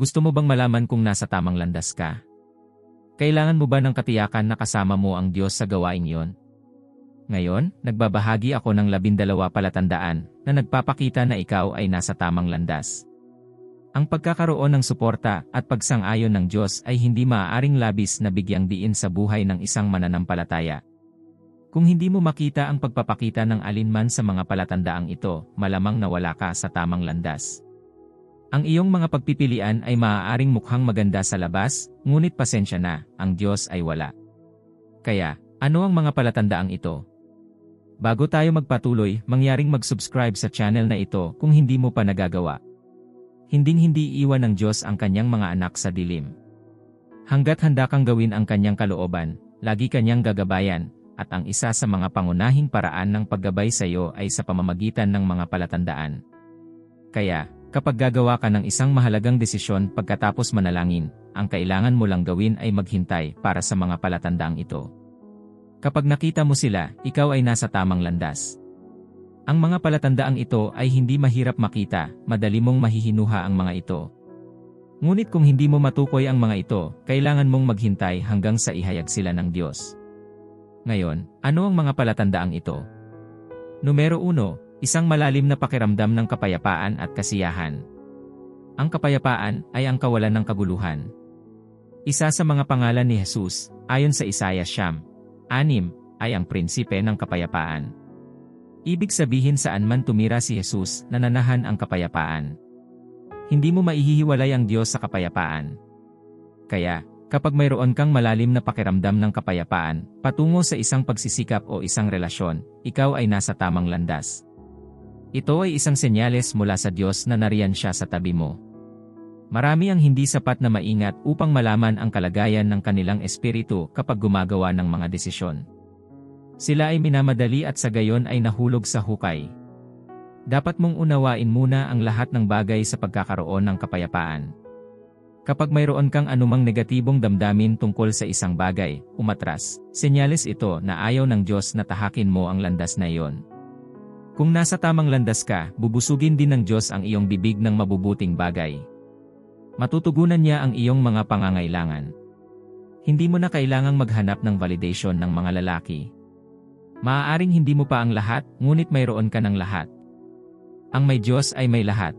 Gusto mo bang malaman kung nasa tamang landas ka? Kailangan mo ba ng katiyakan na kasama mo ang Diyos sa gawaing iyon? Ngayon, nagbabahagi ako ng 12 palatandaan na nagpapakita na ikaw ay nasa tamang landas. Ang pagkakaroon ng suporta at pagsang-ayon ng Diyos ay hindi maaaring labis na bigyang diin sa buhay ng isang mananampalataya. Kung hindi mo makita ang pagpapakita ng alinman sa mga palatandaang ito, malamang nawala ka sa tamang landas. Ang iyong mga pagpipilian ay maaaring mukhang maganda sa labas, ngunit pasensya na, ang Diyos ay wala. Kaya, ano ang mga palatandaang ito? Bago tayo magpatuloy, mangyaring mag-subscribe sa channel na ito kung hindi mo pa nagagawa. Hinding-hindi iwan ng Diyos ang kanyang mga anak sa dilim. Hanggat handa kang gawin ang kanyang kalooban, lagi kanyang gagabayan, at ang isa sa mga pangunahing paraan ng paggabay sa iyo ay sa pamamagitan ng mga palatandaan. Kaya, kapag gagawa ka ng isang mahalagang desisyon pagkatapos manalangin, ang kailangan mo lang gawin ay maghintay para sa mga palatandaang ito. Kapag nakita mo sila, ikaw ay nasa tamang landas. Ang mga palatandaang ito ay hindi mahirap makita, madali mong mahihinuha ang mga ito. Ngunit kung hindi mo matukoy ang mga ito, kailangan mong maghintay hanggang sa ihayag sila ng Diyos. Ngayon, ano ang mga palatandaang ito? Numero 1. Isang malalim na pakiramdam ng kapayapaan at kasiyahan. Ang kapayapaan ay ang kawalan ng kaguluhan. Isa sa mga pangalan ni Jesus, ayon sa Isaiah 6:6, ay ang prinsipe ng kapayapaan. Ibig sabihin saan man tumira si Jesus, nananahan ang kapayapaan. Hindi mo maihihiwalay ang Diyos sa kapayapaan. Kaya, kapag mayroon kang malalim na pakiramdam ng kapayapaan, patungo sa isang pagsisikap o isang relasyon, ikaw ay nasa tamang landas. Ito ay isang senyales mula sa Diyos na nariyan siya sa tabi mo. Marami ang hindi sapat na maingat upang malaman ang kalagayan ng kanilang espiritu kapag gumagawa ng mga desisyon. Sila ay minamadali at sa gayon ay nahulog sa hukay. Dapat mong unawain muna ang lahat ng bagay sa pagkakaroon ng kapayapaan. Kapag mayroon kang anumang negatibong damdamin tungkol sa isang bagay, umatras, senyales ito na ayaw ng Diyos na tahakin mo ang landas na iyon. Kung nasa tamang landas ka, bubusugin din ng Diyos ang iyong bibig ng mabubuting bagay. Matutugunan niya ang iyong mga pangangailangan. Hindi mo na kailangang maghanap ng validation ng mga lalaki. Maaaring hindi mo pa ang lahat, ngunit mayroon ka ng lahat. Ang may Diyos ay may lahat.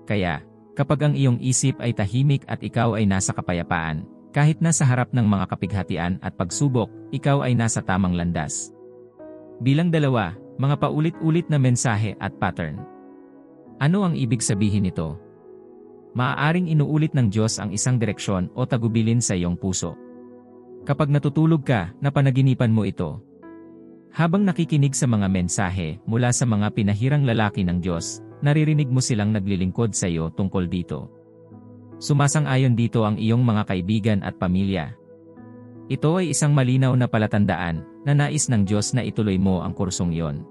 Kaya, kapag ang iyong isip ay tahimik at ikaw ay nasa kapayapaan, kahit nasa harap ng mga kapighatian at pagsubok, ikaw ay nasa tamang landas. Bilang 2, mga paulit-ulit na mensahe at pattern. Ano ang ibig sabihin nito? Maaaring inuulit ng Diyos ang isang direksyon o tagubilin sa iyong puso. Kapag natutulog ka, napanaginipan mo ito. Habang nakikinig sa mga mensahe mula sa mga pinahirang lalaki ng Diyos, naririnig mo silang naglilingkod sa iyo tungkol dito. Sumasang-ayon dito ang iyong mga kaibigan at pamilya. Ito ay isang malinaw na palatandaan na nais ng Diyos na ituloy mo ang kursong iyon.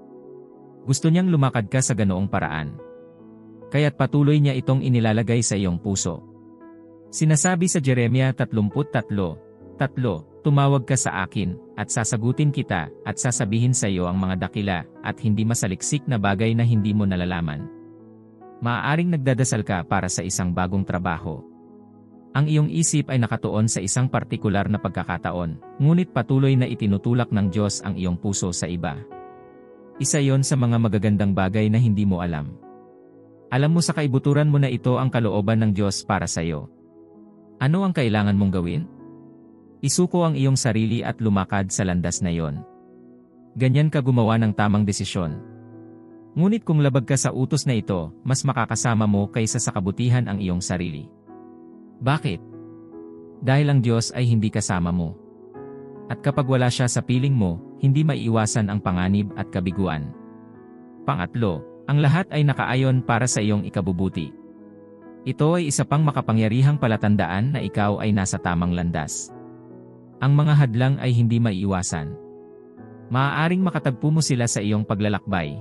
Gusto niyang lumakad ka sa ganoong paraan. Kaya't patuloy niya itong inilalagay sa iyong puso. Sinasabi sa Jeremiah 33:3, "Tumawag ka sa akin, at sasagutin kita, at sasabihin sa iyo ang mga dakila at hindi masaliksik na bagay na hindi mo nalalaman." Maaaring nagdadasal ka para sa isang bagong trabaho. Ang iyong isip ay nakatuon sa isang partikular na pagkakataon, ngunit patuloy na itinutulak ng Diyos ang iyong puso sa iba. Isa yon sa mga magagandang bagay na hindi mo alam. Alam mo sa kaibuturan mo na ito ang kalooban ng Diyos para sa iyo. Ano ang kailangan mong gawin? Isuko ang iyong sarili at lumakad sa landas na yon. Ganyan ka gumawa ng tamang desisyon. Ngunit kung labag ka sa utos na ito, mas makakasama mo kaysa sa kabutihan ang iyong sarili. Bakit? Dahil ang Diyos ay hindi kasama mo. At kapag wala siya sa piling mo, hindi maiiwasan ang panganib at kabiguan. Pangatlo, ang lahat ay nakaayon para sa iyong ikabubuti. Ito ay isa pang makapangyarihang palatandaan na ikaw ay nasa tamang landas. Ang mga hadlang ay hindi maiiwasan. Maaaring makatagpo mo sila sa iyong paglalakbay.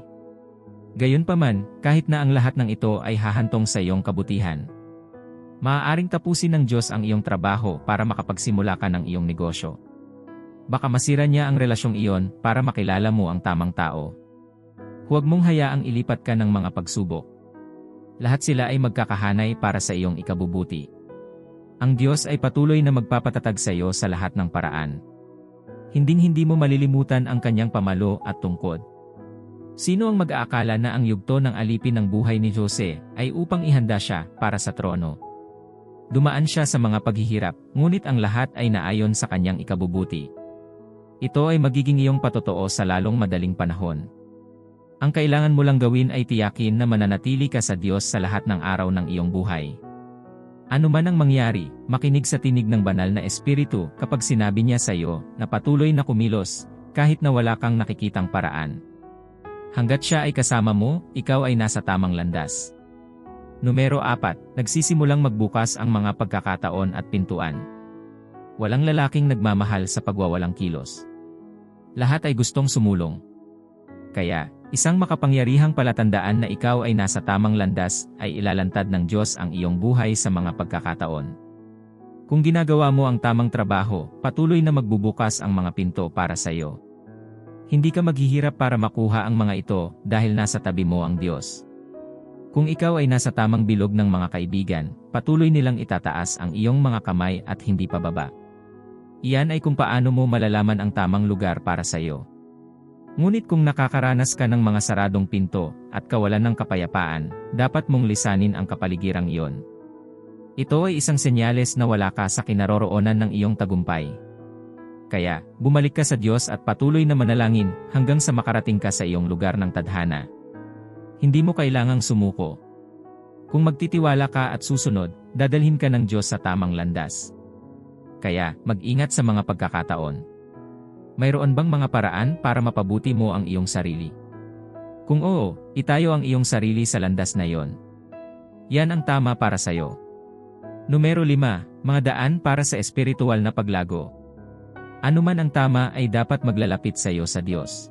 Gayunpaman, kahit na ang lahat ng ito ay hahantong sa iyong kabutihan, maaaring tapusin ng Diyos ang iyong trabaho para makapagsimula ka ng iyong negosyo. Baka masira niya ang relasyong iyon para makilala mo ang tamang tao. Huwag mong hayaang ilipat ka ng mga pagsubok. Lahat sila ay magkakahanay para sa iyong ikabubuti. Ang Diyos ay patuloy na magpapatatag sa iyo sa lahat ng paraan. Hinding-hindi mo malilimutan ang kanyang pamalo at tungkod. Sino ang mag-aakala na ang yugto ng alipin ng buhay ni Jose ay upang ihanda siya para sa trono? Dumaan siya sa mga paghihirap, ngunit ang lahat ay naayon sa kanyang ikabubuti. Ito ay magiging iyong patotoo sa lalong madaling panahon. Ang kailangan mo lang gawin ay tiyakin na mananatili ka sa Diyos sa lahat ng araw ng iyong buhay. Ano man ang mangyari, makinig sa tinig ng banal na espiritu kapag sinabi niya sa iyo na patuloy na kumilos, kahit na wala kang nakikitang paraan. Hanggat siya ay kasama mo, ikaw ay nasa tamang landas. Numero 4, nagsisimulang magbukas ang mga pagkakataon at pintuan. Walang lalaking nagmamahal sa pagwawalang kilos. Lahat ay gustong sumulong. Kaya, isang makapangyarihang palatandaan na ikaw ay nasa tamang landas ay ilalantad ng Diyos ang iyong buhay sa mga pagkakataon. Kung ginagawa mo ang tamang trabaho, patuloy na magbubukas ang mga pinto para sa iyo. Hindi ka maghihirap para makuha ang mga ito dahil nasa tabi mo ang Diyos. Kung ikaw ay nasa tamang bilog ng mga kaibigan, patuloy nilang itataas ang iyong mga kamay at hindi pababa. Iyan ay kung paano mo malalaman ang tamang lugar para sa iyo. Ngunit kung nakakaranas ka ng mga saradong pinto at kawalan ng kapayapaan, dapat mong lisanin ang kapaligirang iyon. Ito ay isang senyales na wala ka sa kinaroroonan ng iyong tagumpay. Kaya, bumalik ka sa Diyos at patuloy na manalangin hanggang sa makarating ka sa iyong lugar ng tadhana. Hindi mo kailangang sumuko. Kung magtitiwala ka at susunod, dadalhin ka ng Diyos sa tamang landas. Kaya, mag-ingat sa mga pagkakataon. Mayroon bang mga paraan para mapabuti mo ang iyong sarili? Kung oo, itayo ang iyong sarili sa landas na iyon. Yan ang tama para sa iyo. Numero 5, mga daan para sa espiritual na paglago. Ano man ang tama ay dapat maglalapit sa iyo sa Diyos.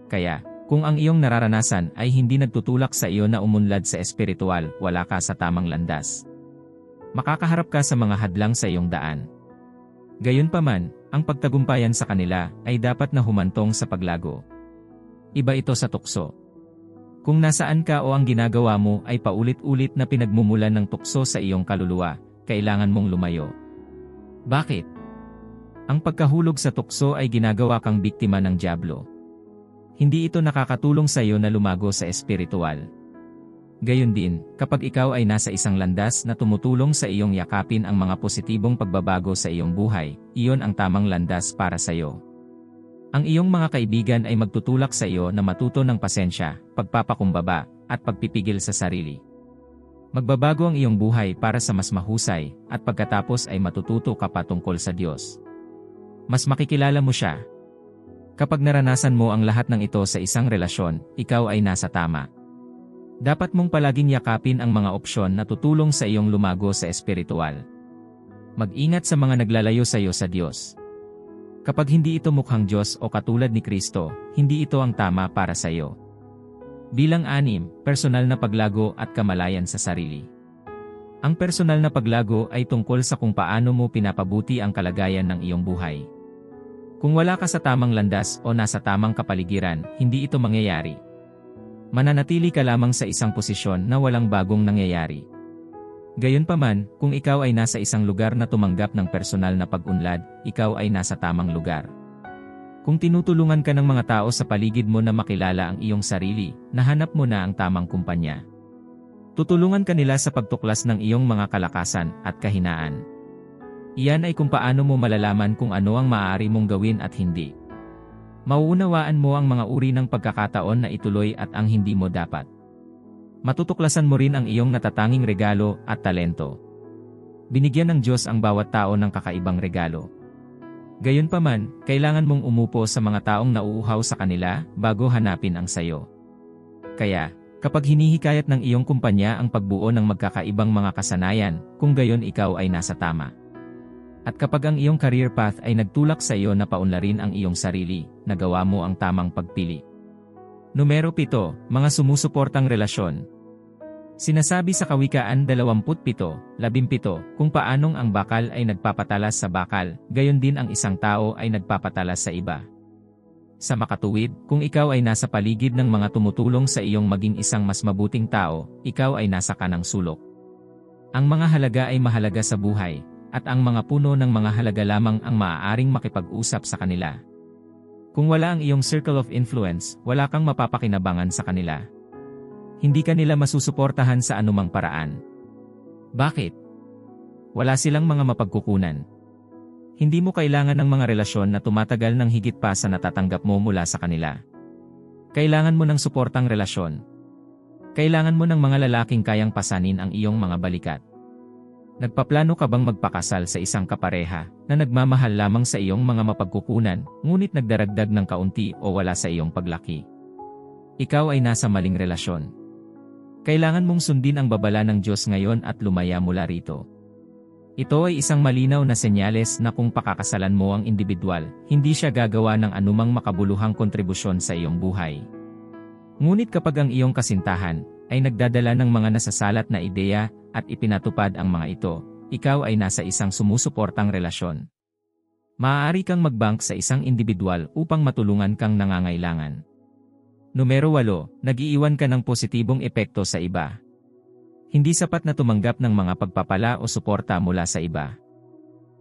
Kaya, kung ang iyong nararanasan ay hindi nagtutulak sa iyo na umunlad sa espiritual, wala ka sa tamang landas. Makakaharap ka sa mga hadlang sa iyong daan. Gayunpaman, ang pagtagumpayan sa kanila ay dapat na humantong sa paglago. Iba ito sa tukso. Kung nasaan ka o ang ginagawa mo ay paulit-ulit na pinagmumulan ng tukso sa iyong kaluluwa, kailangan mong lumayo. Bakit? Ang pagkahulog sa tukso ay ginagawa kang biktima ng dyablo. Hindi ito nakakatulong sa iyo na lumago sa espiritual. Gayon din, kapag ikaw ay nasa isang landas na tumutulong sa iyong yakapin ang mga positibong pagbabago sa iyong buhay, iyon ang tamang landas para sa iyo. Ang iyong mga kaibigan ay magtutulak sa iyo na matuto ng pasensya, pagpapakumbaba, at pagpipigil sa sarili. Magbabago ang iyong buhay para sa mas mahusay, at pagkatapos ay matututo ka pa tungkol sa Diyos. Mas makikilala mo siya. Kapag naranasan mo ang lahat ng ito sa isang relasyon, ikaw ay nasa tama. Dapat mong palaging yakapin ang mga opsyon na tutulong sa iyong lumago sa espiritual. Mag-ingat sa mga naglalayo sa iyo sa Diyos. Kapag hindi ito mukhang Diyos o katulad ni Kristo, hindi ito ang tama para sa iyo. Bilang 6, personal na paglago at kamalayan sa sarili. Ang personal na paglago ay tungkol sa kung paano mo pinapabuti ang kalagayan ng iyong buhay. Kung wala ka sa tamang landas o nasa tamang kapaligiran, hindi ito mangyayari. Mananatili ka lamang sa isang posisyon na walang bagong nangyayari. Gayunpaman, kung ikaw ay nasa isang lugar na tumanggap ng personal na pag-unlad, ikaw ay nasa tamang lugar. Kung tinutulungan ka ng mga tao sa paligid mo na makilala ang iyong sarili, nahanap mo na ang tamang kumpanya. Tutulungan ka nila sa pagtuklas ng iyong mga kalakasan at kahinaan. Iyan ay kung paano mo malalaman kung ano ang maaari mong gawin at hindi. Mauunawaan mo ang mga uri ng pagkakataon na ituloy at ang hindi mo dapat. Matutuklasan mo rin ang iyong natatanging regalo at talento. Binigyan ng Diyos ang bawat tao ng kakaibang regalo. Gayunpaman, kailangan mong umupo sa mga taong nauuhaw sa kanila bago hanapin ang sayo. Kaya, kapag hinihikayat ng iyong kumpanya ang pagbuo ng magkakaibang mga kasanayan, kung gayon ikaw ay nasa tama. At kapag ang iyong career path ay nagtulak sa iyo na paunlarin ang iyong sarili, nagawa mo ang tamang pagpili. Numero 7, mga sumusuportang relasyon. Sinasabi sa Kawikaan 27:17 kung paanong ang bakal ay nagpapatalas sa bakal, gayon din ang isang tao ay nagpapatalas sa iba. Sa makatuwid, kung ikaw ay nasa paligid ng mga tumutulong sa iyong maging isang mas mabuting tao, ikaw ay nasa kanang sulok. Ang mga halaga ay mahalaga sa buhay, at ang mga puno ng mga halaga lamang ang maaaring makipag-usap sa kanila. Kung wala ang iyong circle of influence, wala kang mapapakinabangan sa kanila. Hindi ka nila masusuportahan sa anumang paraan. Bakit? Wala silang mga mapagkukunan. Hindi mo kailangan ng mga relasyon na tumatagal ng higit pa sa natatanggap mo mula sa kanila. Kailangan mo ng suportang relasyon. Kailangan mo ng mga lalaking kayang pasanin ang iyong mga balikat. Nagpaplano ka bang magpakasal sa isang kapareha na nagmamahal lamang sa iyong mga mapagkukunan, ngunit nagdaragdag ng kaunti o wala sa iyong paglaki? Ikaw ay nasa maling relasyon. Kailangan mong sundin ang babala ng Diyos ngayon at lumaya mula rito. Ito ay isang malinaw na senyales na kung pakakasalan mo ang individual, hindi siya gagawa ng anumang makabuluhang kontribusyon sa iyong buhay. Ngunit kapag ang iyong kasintahan ay nagdadala ng mga nasasalat na ideya at ipinatupad ang mga ito, ikaw ay nasa isang sumusuportang relasyon. Maaari kang mag-bank sa isang individual upang matulungan kang nangangailangan. Numero 8, nag-iiwan ka ng positibong epekto sa iba. Hindi sapat na tumanggap ng mga pagpapala o suporta mula sa iba.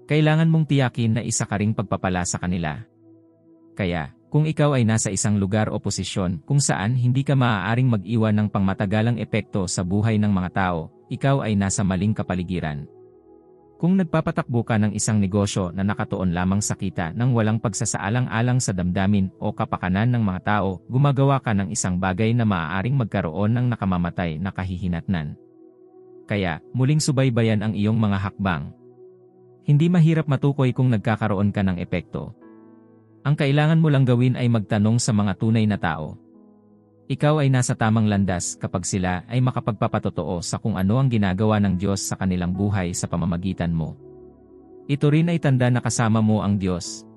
Kailangan mong tiyakin na isa ka ring pagpapala sa kanila. Kaya, kung ikaw ay nasa isang lugar o posisyon kung saan hindi ka maaaring mag-iwan ng pangmatagalang epekto sa buhay ng mga tao, ikaw ay nasa maling kapaligiran. Kung nagpapatakbo ka ng isang negosyo na nakatuon lamang sa kita nang walang pagsasaalang-alang sa damdamin o kapakanan ng mga tao, gumagawa ka ng isang bagay na maaaring magkaroon ng nakamamatay na kahihinatnan. Kaya, muling subaybayan ang iyong mga hakbang. Hindi mahirap matukoy kung nagkakaroon ka ng epekto. Ang kailangan mo lang gawin ay magtanong sa mga tunay na tao. Ikaw ay nasa tamang landas kapag sila ay makapagpapatotoo sa kung ano ang ginagawa ng Diyos sa kanilang buhay sa pamamagitan mo. Ito rin ay tanda na kasama mo ang Diyos.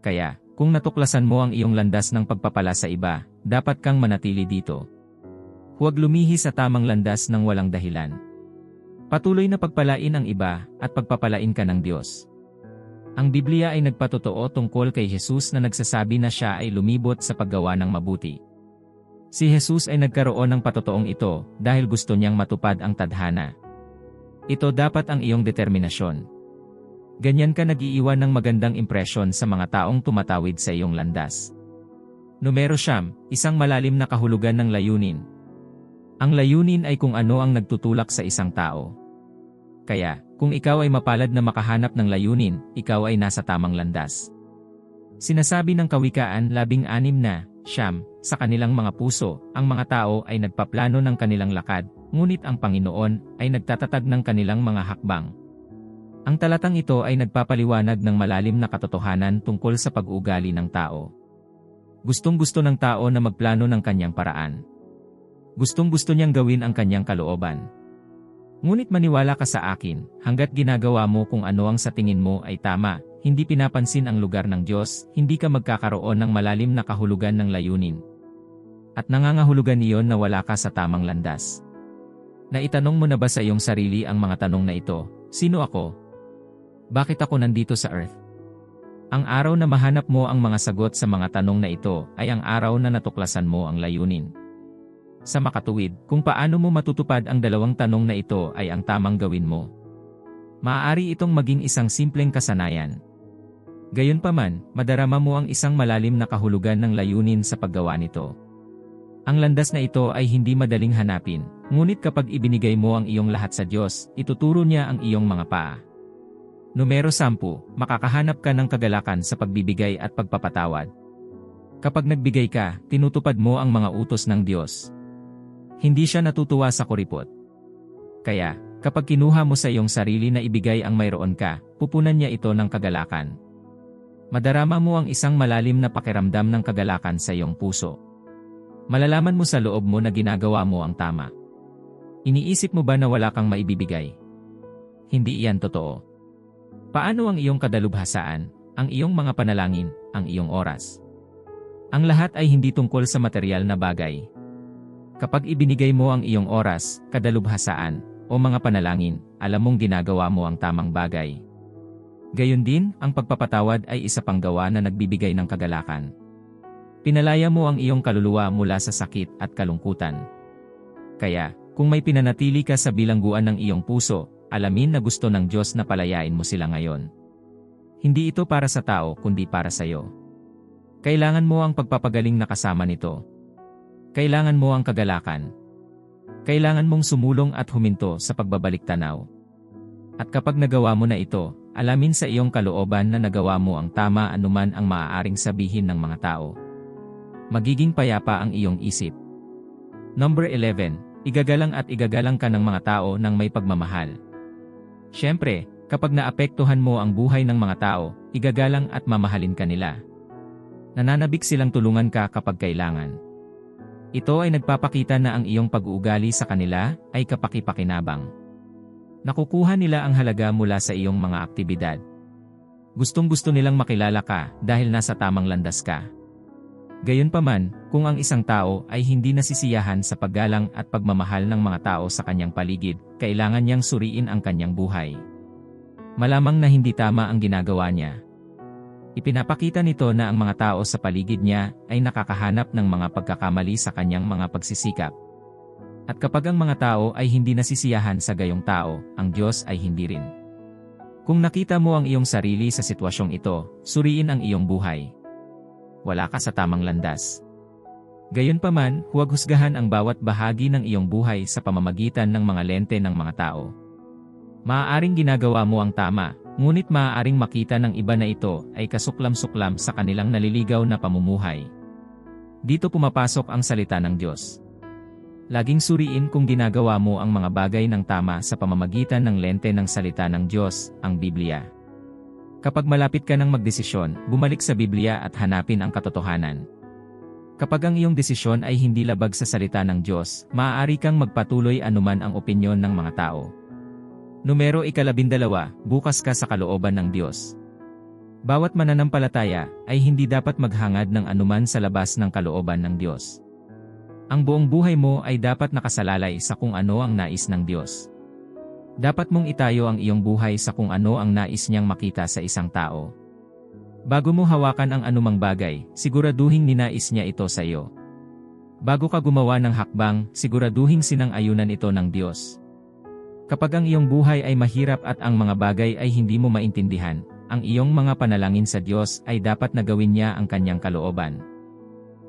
Kaya, kung natuklasan mo ang iyong landas ng pagpapala sa iba, dapat kang manatili dito. Huwag lumihi sa tamang landas ng walang dahilan. Patuloy na pagpalain ang iba at pagpapalain ka ng Diyos. Ang Biblia ay nagpatotoo tungkol kay Jesus na nagsasabi na siya ay lumibot sa paggawa ng mabuti. Si Jesus ay nagkaroon ng patotoong ito dahil gusto niyang matupad ang tadhana. Ito dapat ang iyong determinasyon. Ganyan ka nag-iiwan ng magandang impresyon sa mga taong tumatawid sa iyong landas. Numero 9, isang malalim na kahulugan ng layunin. Ang layunin ay kung ano ang nagtutulak sa isang tao. Kaya, kung ikaw ay mapalad na makahanap ng layunin, ikaw ay nasa tamang landas. Sinasabi ng Kawikaan 16:9, sa kanilang mga puso, ang mga tao ay nagpaplano ng kanilang lakad, ngunit ang Panginoon ay nagtatatag ng kanilang mga hakbang. Ang talatang ito ay nagpapaliwanag ng malalim na katotohanan tungkol sa pag-uugali ng tao. Gustong-gusto ng tao na magplano ng kanyang paraan. Gustong-gusto niyang gawin ang kanyang kalooban. Ngunit maniwala ka sa akin, hanggat ginagawa mo kung ano ang sa tingin mo ay tama, hindi pinapansin ang lugar ng Diyos, hindi ka magkakaroon ng malalim na kahulugan ng layunin. At nangangahulugan iyon na wala ka sa tamang landas. Naitanong mo na ba sa iyong sarili ang mga tanong na ito? Sino ako? Bakit ako nandito sa Earth? Ang araw na mahanap mo ang mga sagot sa mga tanong na ito ay ang araw na natuklasan mo ang layunin. Sa makatuwid, kung paano mo matutupad ang dalawang tanong na ito ay ang tamang gawin mo. Maaari itong maging isang simpleng kasanayan. Gayunpaman, madarama mo ang isang malalim na kahulugan ng layunin sa paggawa nito. Ang landas na ito ay hindi madaling hanapin, ngunit kapag ibinigay mo ang iyong lahat sa Diyos, ituturo niya ang iyong mga paa. Numero 10, makakahanap ka ng kagalakan sa pagbibigay at pagpapatawad. Kapag nagbigay ka, tinutupad mo ang mga utos ng Diyos. Hindi siya natutuwa sa kuripot. Kaya, kapag kinuha mo sa iyong sarili na ibigay ang mayroon ka, pupunan niya ito ng kagalakan. Madarama mo ang isang malalim na pakiramdam ng kagalakan sa iyong puso. Malalaman mo sa loob mo na ginagawa mo ang tama. Iniisip mo ba na wala kang maibibigay? Hindi iyan totoo. Paano ang iyong kadalubhasaan, ang iyong mga panalangin, ang iyong oras? Ang lahat ay hindi tungkol sa material na bagay. Kapag ibinigay mo ang iyong oras, kadalubhasaan, o mga panalangin, alam mong ginagawa mo ang tamang bagay. Gayon din, ang pagpapatawad ay isa pang gawa na nagbibigay ng kagalakan. Pinalaya mo ang iyong kaluluwa mula sa sakit at kalungkutan. Kaya, kung may pinanatili ka sa bilangguan ng iyong puso, alamin na gusto ng Diyos na palayain mo sila ngayon. Hindi ito para sa tao kundi para sa iyo. Kailangan mo ang pagpapagaling na kasama nito. Kailangan mo ang kagalakan. Kailangan mong sumulong at huminto sa pagbabalik tanaw. At kapag nagawa mo na ito, alamin sa iyong kalooban na nagawa mo ang tama anuman ang maaaring sabihin ng mga tao. Magiging payapa ang iyong isip. Number 11. Igagalang at igagalang ka ng mga tao ng may pagmamahal. Siyempre, kapag naapektuhan mo ang buhay ng mga tao, igagalang at mamahalin ka nila. Nananabik silang tulungan ka kapag kailangan. Ito ay nagpapakita na ang iyong pag-uugali sa kanila ay kapaki-pakinabang. Nakukuha nila ang halaga mula sa iyong mga aktibidad. Gustong-gusto nilang makilala ka dahil nasa tamang landas ka. Gayunpaman, kung ang isang tao ay hindi nasisiyahan sa paggalang at pagmamahal ng mga tao sa kanyang paligid, kailangan niyang suriin ang kanyang buhay. Malamang na hindi tama ang ginagawa niya. Ipinapakita nito na ang mga tao sa paligid niya ay nakakahanap ng mga pagkakamali sa kanyang mga pagsisikap. At kapag ang mga tao ay hindi nasisiyahan sa gayong tao, ang Diyos ay hindi rin. Kung nakita mo ang iyong sarili sa sitwasyong ito, suriin ang iyong buhay. Wala ka sa tamang landas. Gayunpaman, huwag husgahan ang bawat bahagi ng iyong buhay sa pamamagitan ng mga lente ng mga tao. Maaaring ginagawa mo ang tama, ngunit maaaring makita ng iba na ito ay kasuklam-suklam sa kanilang naliligaw na pamumuhay. Dito pumapasok ang salita ng Diyos. Laging suriin kung ginagawa mo ang mga bagay ng tama sa pamamagitan ng lente ng salita ng Diyos, ang Biblia. Kapag malapit ka ng magdesisyon, bumalik sa Biblia at hanapin ang katotohanan. Kapag ang iyong desisyon ay hindi labag sa salita ng Diyos, maaari kang magpatuloy anuman ang opinyon ng mga tao. Numero 12, bukas ka sa kalooban ng Diyos. Bawat mananampalataya ay hindi dapat maghangad ng anuman sa labas ng kalooban ng Diyos. Ang buong buhay mo ay dapat nakasalalay sa kung ano ang nais ng Diyos. Dapat mong itayo ang iyong buhay sa kung ano ang nais niyang makita sa isang tao. Bago mo hawakan ang anumang bagay, siguraduhing ninais niya ito sa iyo. Bago ka gumawa ng hakbang, siguraduhing sinang-ayunan ito ng Diyos. Kapag ang iyong buhay ay mahirap at ang mga bagay ay hindi mo maintindihan, ang iyong mga panalangin sa Diyos ay dapat na gawin niya ang kanyang kalooban.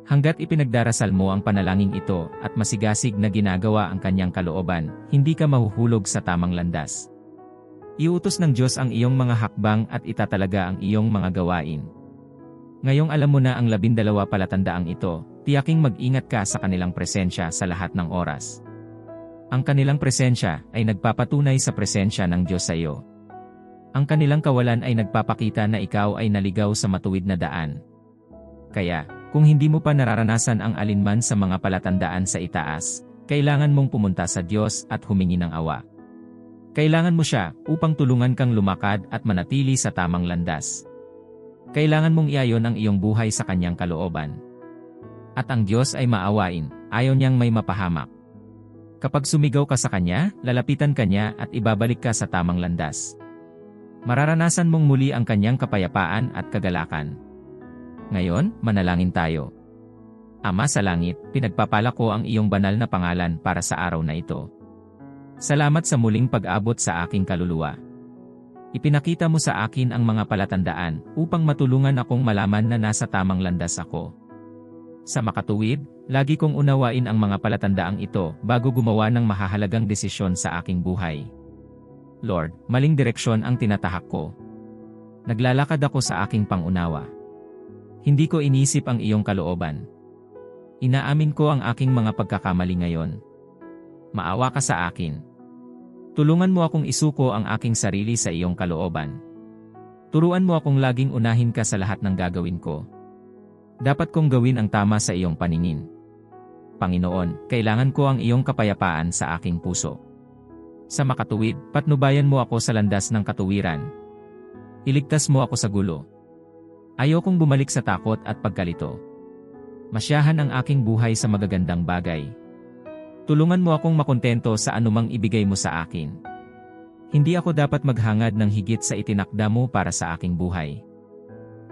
Hanggat ipinagdarasal mo ang panalangin ito at masigasig na ginagawa ang kanyang kalooban, hindi ka mahuhulog sa tamang landas. Iutos ng Diyos ang iyong mga hakbang at itatalaga ang iyong mga gawain. Ngayong alam mo na ang 12 palatandaang ito, tiyaking mag-ingat ka sa kanilang presensya sa lahat ng oras. Ang kanilang presensya ay nagpapatunay sa presensya ng Diyos sa iyo. Ang kanilang kawalan ay nagpapakita na ikaw ay naligaw sa matuwid na daan. Kaya, kung hindi mo pa nararanasan ang alinman sa mga palatandaan sa itaas, kailangan mong pumunta sa Diyos at humingi ng awa. Kailangan mo siya upang tulungan kang lumakad at manatili sa tamang landas. Kailangan mong iayon ang iyong buhay sa kanyang kalooban. At ang Diyos ay maawain, ayaw niyang may mapahamak. Kapag sumigaw ka sa kanya, lalapitan ka niya at ibabalik ka sa tamang landas. Mararanasan mong muli ang kanyang kapayapaan at kagalakan. Ngayon, manalangin tayo. Ama sa langit, pinagpapala ko ang iyong banal na pangalan para sa araw na ito. Salamat sa muling pag-abot sa aking kaluluwa. Ipinakita mo sa akin ang mga palatandaan upang matulungan akong malaman na nasa tamang landas ako. Sa makatuwid, lagi kong unawain ang mga palatandaang ito bago gumawa ng mahahalagang desisyon sa aking buhay. Lord, maling direksyon ang tinatahak ko. Naglalakad ako sa aking pangunawa. Hindi ko inisip ang iyong kalooban. Inaamin ko ang aking mga pagkakamali ngayon. Maawa ka sa akin. Tulungan mo akong isuko ang aking sarili sa iyong kalooban. Turuan mo akong laging unahin ka sa lahat ng gagawin ko. Dapat kong gawin ang tama sa iyong paningin. Panginoon, kailangan ko ang iyong kapayapaan sa aking puso. Sa makatuwid, patnubayan mo ako sa landas ng katuwiran. Iligtas mo ako sa gulo. Ayokong bumalik sa takot at pagkalito. Masyahan ang aking buhay sa magagandang bagay. Tulungan mo akong makontento sa anumang ibigay mo sa akin. Hindi ako dapat maghangad ng higit sa itinakda mo para sa aking buhay.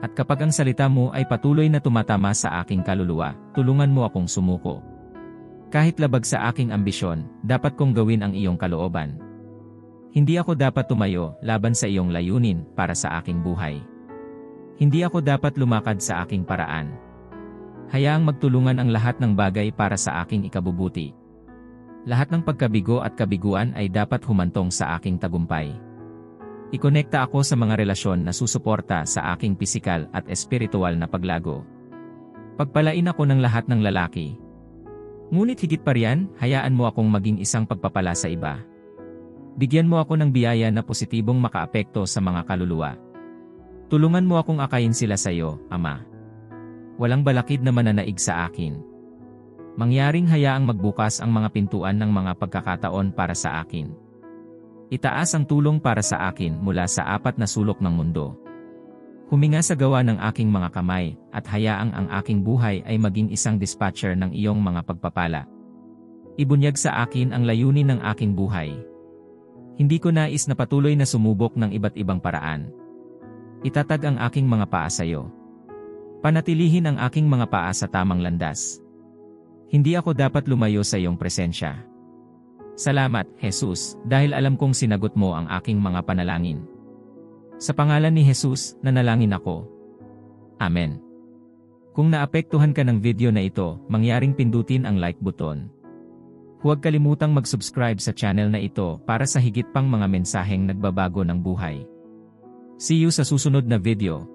At kapag ang salita mo ay patuloy na tumatama sa aking kaluluwa, tulungan mo akong sumuko. Kahit labag sa aking ambisyon, dapat kong gawin ang iyong kalooban. Hindi ako dapat tumayo laban sa iyong layunin para sa aking buhay. Hindi ako dapat lumakad sa aking paraan. Hayaang magtulungan ang lahat ng bagay para sa aking ikabubuti. Lahat ng pagkabigo at kabiguan ay dapat humantong sa aking tagumpay. Ikonekta ako sa mga relasyon na susuporta sa aking pisikal at espiritual na paglago. Pagpalain ako ng lahat ng lalaki. Ngunit higit pa riyan, hayaan mo akong maging isang pagpapala sa iba. Bigyan mo ako ng biyaya na positibong makaapekto sa mga kaluluwa. Tulungan mo akong akayin sila sa iyo, Ama. Walang balakid na mananaig sa akin. Mangyaring hayaang magbukas ang mga pintuan ng mga pagkakataon para sa akin. Itaas ang tulong para sa akin mula sa apat na sulok ng mundo. Huminga sa gawa ng aking mga kamay, at hayaang ang aking buhay ay maging isang dispatcher ng iyong mga pagpapala. Ibunyag sa akin ang layunin ng aking buhay. Hindi ko nais na patuloy na sumubok ng iba't ibang paraan. Itatag ang aking mga paa sa iyo. Panatilihin ang aking mga paa sa tamang landas. Hindi ako dapat lumayo sa iyong presensya. Salamat, Jesus, dahil alam kong sinagot mo ang aking mga panalangin. Sa pangalan ni Jesus, nanalangin ako. Amen. Kung naapektuhan ka ng video na ito, mangyaring pindutin ang like button. Huwag kalimutang mag-subscribe sa channel na ito para sa higit pang mga mensaheng nagbabago ng buhay. See you sa susunod na video.